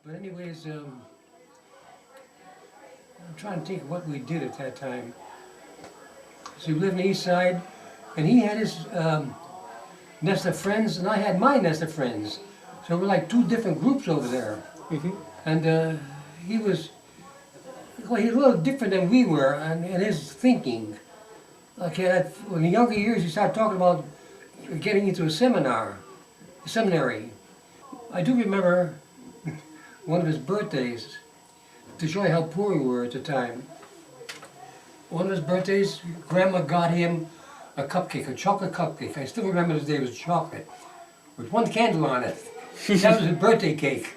But anyways, I'm trying to think of what we did at that time. So we lived on the east side, and he had his nest of friends, and I had my nest of friends. So we're like two different groups over there. And he was, well, he's a little different than we were in his thinking. Like in the younger years, he started talking about getting into a seminary. I do remember one of his birthdays, to show you how poor we were at the time. One of his birthdays, Grandma got him a cupcake, a chocolate cupcake. I still remember the day it was chocolate, with one candle on it. That was his birthday cake.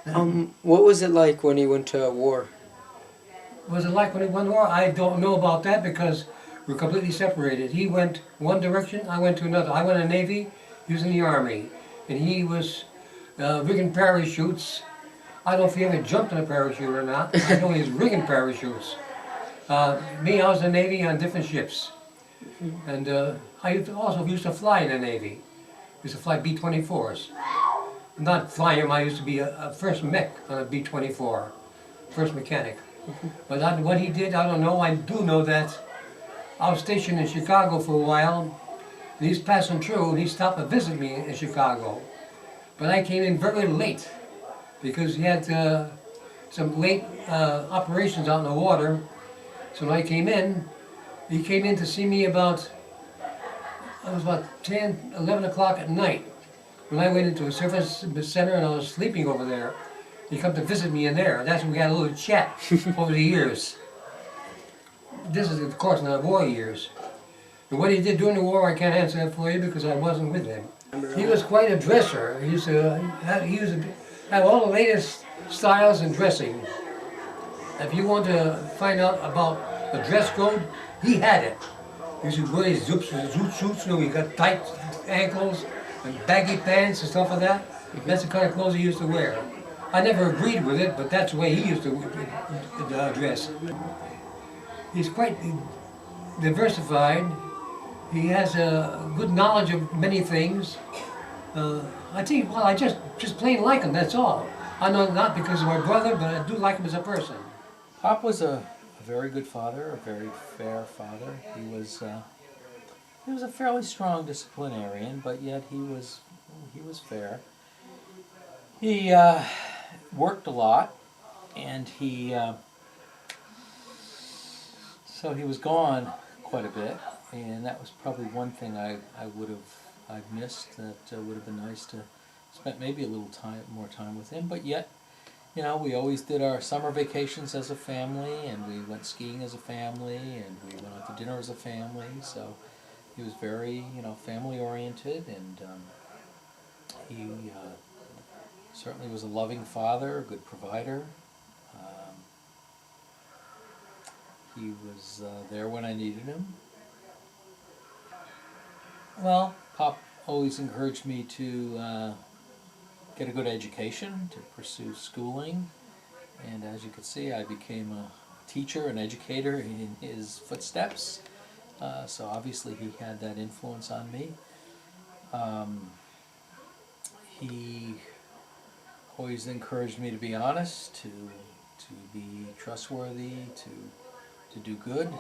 What was it like when he went to war? Was it like when he went to war? I don't know about that because we're completely separated. He went one direction, I went to another. I went in the Navy, he was in the Army. And he was rigging parachutes. I don't know if he ever jumped in a parachute or not. I know he was rigging parachutes. Me, I was in the Navy on different ships. And I also used to fly in the Navy. Used to fly B-24s. Not flying them, I used to be a first mech on a B-24, first mechanic. But what he did, I don't know. I do know that I was stationed in Chicago for a while, and he's passing through, and he stopped to visit me in Chicago. But I came in very late, because he had some late operations out in the water. So when I came in, he came in to see me about, it was about 10, 11 o'clock at night. When I went into a service center and I was sleeping over there, he come to visit me in there. That's when we had a little chat over the years. This is, of course, in the war years. And what he did during the war, I can't answer that for you because I wasn't with him. He was quite a dresser. He used to have all the latest styles in dressing. If you want to find out about the dress code, he had it. He used to wear his zoot suits, you know, he got tight ankles and baggy pants and stuff like that. That's the kind of clothes he used to wear. I never agreed with it, but that's the way he used to dress. He's quite diversified. He has a good knowledge of many things. I think, well, I just plain like him, that's all. I know not because of my brother, but I do like him as a person. Pop was a very good father, a very fair father. He was a fairly strong disciplinarian, but yet he was fair. He worked a lot, and so he was gone quite a bit, and that was probably one thing I've missed. That would have been nice to spend maybe a little more time with him, but yet. You know, we always did our summer vacations as a family, and we went skiing as a family, and we went out to dinner as a family. So he was very, family oriented, and he certainly was a loving father, a good provider. He was there when I needed him. Well, Pop always encouraged me to get a good education, to pursue schooling, and as you can see, I became a teacher, an educator in his footsteps, so obviously he had that influence on me. He always encouraged me to be honest, to be trustworthy, to do good,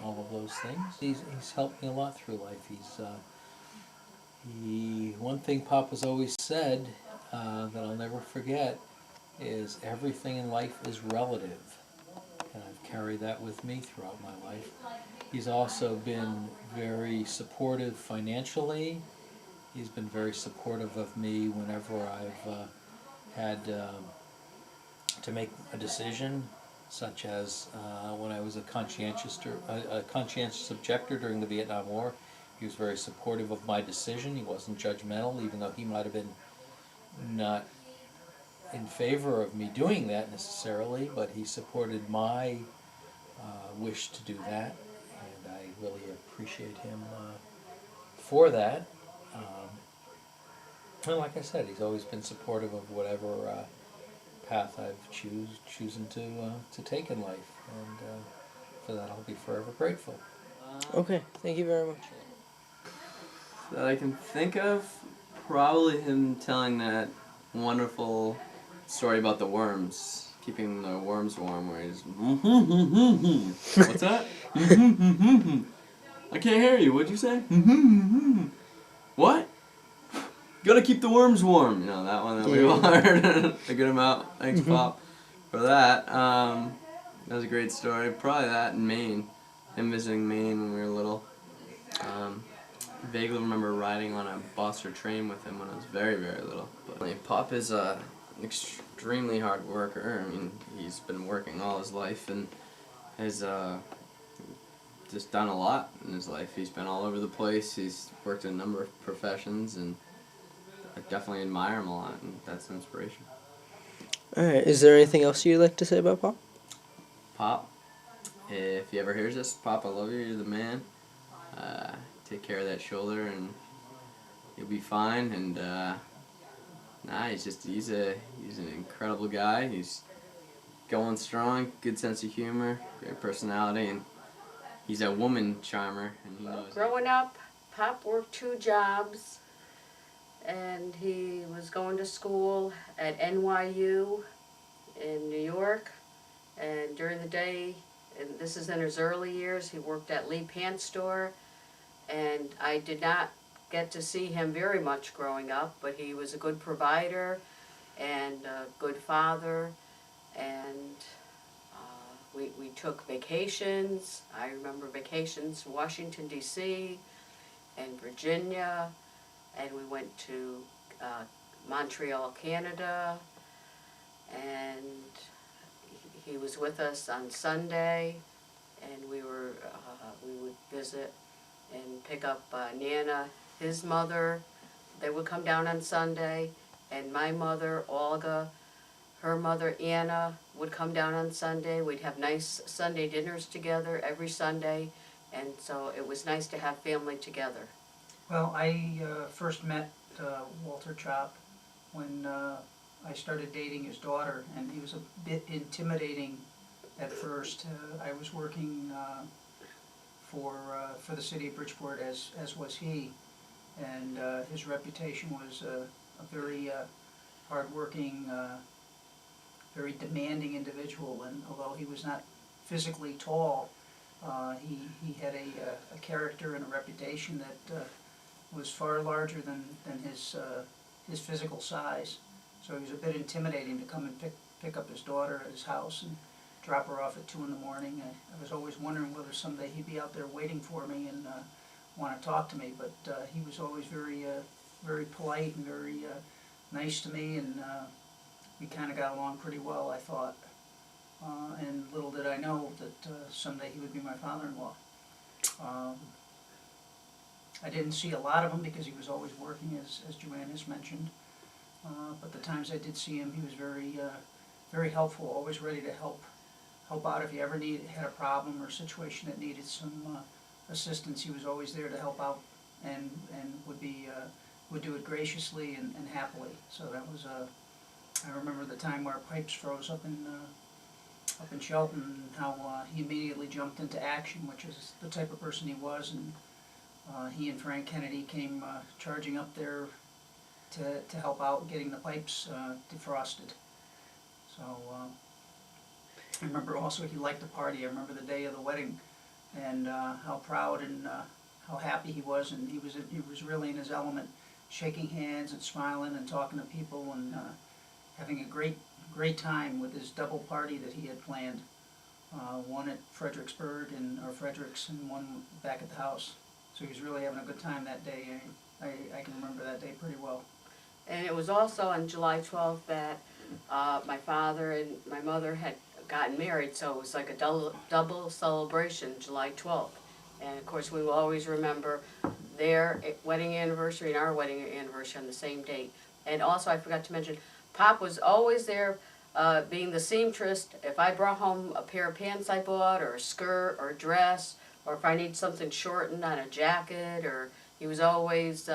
all of those things. He's helped me a lot through life. One thing Pop has always said that I'll never forget is everything in life is relative, and I've carried that with me throughout my life. He's also been very supportive financially. He's been very supportive of me whenever I've had to make a decision, such as when I was a conscientious objector during the Vietnam War. He was very supportive of my decision. He wasn't judgmental, even though he might have been not in favor of me doing that necessarily, but he supported my wish to do that, and I really appreciate him for that. And like I said, he's always been supportive of whatever path I've chosen to take in life, and for that I'll be forever grateful. Okay, thank you very much. That I can think of, probably him telling that wonderful story about the worms, keeping the worms warm, where he's what's that? I can't hear you. What'd you say? What? Gotta keep the worms warm. You know that one that we all heard a good amount. Thanks, Pop, for that. That was a great story. Probably that in Maine. Him visiting Maine when we were little. Vaguely remember riding on a bus or train with him when I was very, very little. But Pop is an extremely hard worker. I mean, he's been working all his life and has just done a lot in his life. He's been all over the place. He's worked in a number of professions, and I definitely admire him a lot, and that's an inspiration. Alright, is there anything else you'd like to say about Pop? Pop, if he ever hears this, Pop, I love you. You're the man. Take care of that shoulder, and you'll be fine. And he's an incredible guy. He's going strong, good sense of humor, great personality, and he's a woman charmer, and he knows it. Growing up, Pop worked 2 jobs, and he was going to school at NYU in New York, and during the day, and this is in his early years, he worked at Lee Pants Store, and I did not get to see him very much growing up, but he was a good provider and a good father, and we took vacations. I remember vacations to Washington, D.C. and Virginia, and we went to Montreal, Canada, and he was with us on Sunday, and we would visit and pick up Nana, his mother. They would come down on Sunday, and my mother, Olga, her mother, Anna, would come down on Sunday. We'd have nice Sunday dinners together every Sunday, and so it was nice to have family together. Well, I first met Walter Chop when I started dating his daughter, and he was a bit intimidating at first. I was working for the city of Bridgeport, as was he, and his reputation was a very hardworking, very demanding individual. And although he was not physically tall, he had a character and a reputation that was far larger than his physical size. So he was a bit intimidating to come and pick up his daughter at his house and drop her off at 2 in the morning. I was always wondering whether someday he'd be out there waiting for me and want to talk to me, but he was always very very polite and very nice to me, and we kind of got along pretty well, I thought. And little did I know that someday he would be my father-in-law. I didn't see a lot of him because he was always working, as Joanne has mentioned. But the times I did see him, he was very helpful, always ready to help out if you ever had a problem or a situation that needed some assistance. He was always there to help out, and would do it graciously and happily. So that was I remember the time where pipes froze up in Shelton, and how he immediately jumped into action, which is the type of person he was, and he and Frank Kennedy came charging up there to help out getting the pipes defrosted. So I remember also he liked to party. I remember the day of the wedding, and how proud and how happy he was, and he was really in his element, shaking hands and smiling and talking to people, and having a great time with his double party that he had planned. One at Fredericksburg or Fredericks, and one back at the house. So he was really having a good time that day. I can remember that day pretty well. And it was also on July 12th that my father and my mother had gotten married, so it was like a double celebration, July 12th. And of course we will always remember their wedding anniversary and our wedding anniversary on the same date. And also I forgot to mention, Pop was always there being the seamstress. If I brought home a pair of pants I bought, or a skirt or a dress, or if I need something shortened on a jacket, or he was always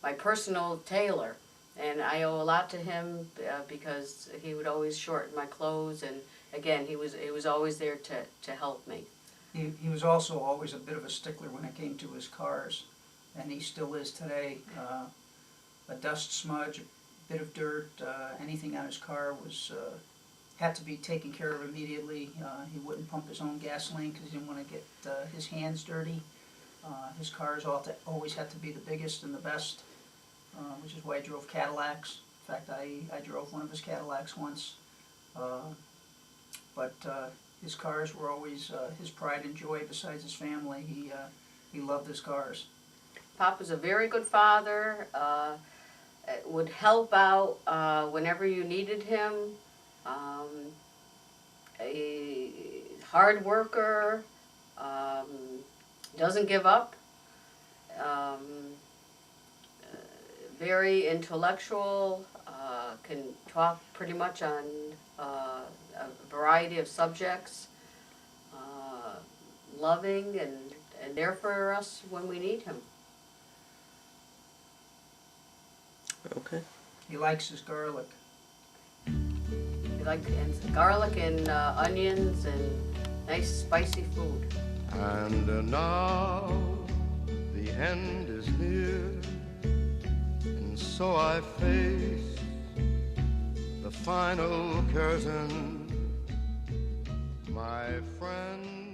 my personal tailor. And I owe a lot to him because he would always shorten my clothes, and again, he was always there to help me. He was also always a bit of a stickler when it came to his cars, and he still is today. A dust smudge, bit of dirt, anything on his car was had to be taken care of immediately. He wouldn't pump his own gasoline because he didn't want to get his hands dirty. His cars always had to be the biggest and the best, which is why he drove Cadillacs. In fact, I drove one of his Cadillacs once. But his cars were always his pride and joy besides his family. He loved his cars. Pop was a very good father, would help out whenever you needed him, a hard worker, doesn't give up, very intellectual, can talk pretty much on a variety of subjects, loving and there for us when we need him. Okay. He likes his garlic. We like garlic and onions and nice spicy food. And now the end is near, and so I face the final curtain, my friend.